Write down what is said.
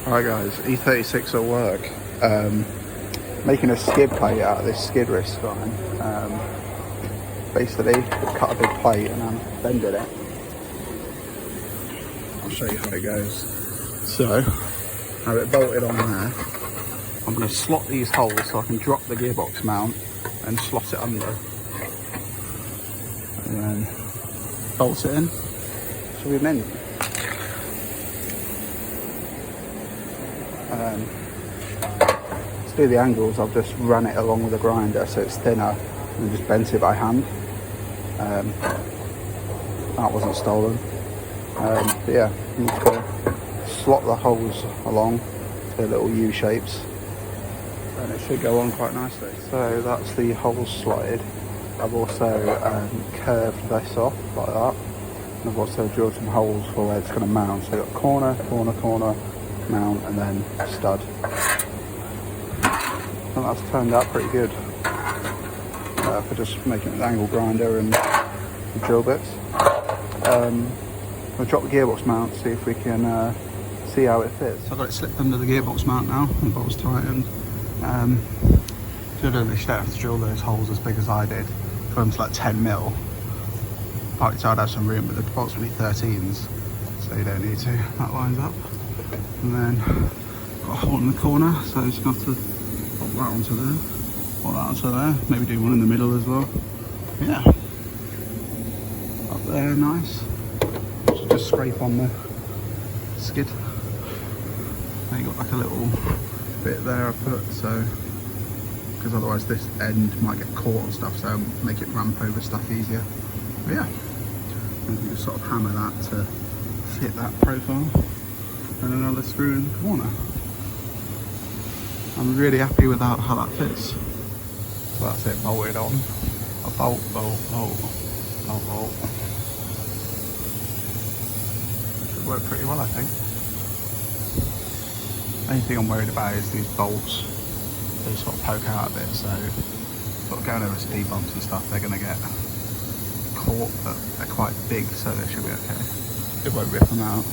Alright guys, E36 at work. Making a skid plate out of this skid wrist line. Basically, cut a big plate and I'm bending it. I'll show you how it goes. So, I have it bolted on there. I'm going to slot these holes so I can drop the gearbox mount and slot it under. And then bolt it in. Should be mint. To do the angles, I've just run it along with a grinder so it's thinner and just bent it by hand. That wasn't stolen. But yeah, you need to slot the holes along to little U shapes and it should go on quite nicely. So that's the holes slotted. I've also curved this off like that. And I've also drilled some holes for where it's going to mount. So you've got corner, mount and then stud. I think that's turned out pretty good for just making it with angle grinder and drill bits. I'll drop the gearbox mount, see if we can see how it fits. So I've got it slipped under the gearbox mount now, and the bolt's tightened. You don't have to drill those holes as big as I did for them to like 10 mil. Partly so I'd have some room, but the bolt's really 13s, so you don't need to. That lines up. And then got a hole in the corner, so I'm just going to have to pop that onto there, pop that onto there, maybe do one in the middle as well. Yeah. Up there, nice. So just scrape on the skid. Then you got like a little bit there I put, so because otherwise this end might get caught on stuff, so make it ramp over stuff easier. But yeah, and you just sort of hammer that to fit that profile, and another screw in the corner. I'm really happy with how that fits. So that's it, bolted on. A bolt. Should work pretty well, I think. Only thing I'm worried about is these bolts. They sort of poke out a bit, so sort of going over speed bumps and stuff, they're going to get caught, but they're quite big, so they should be okay. It won't rip them out.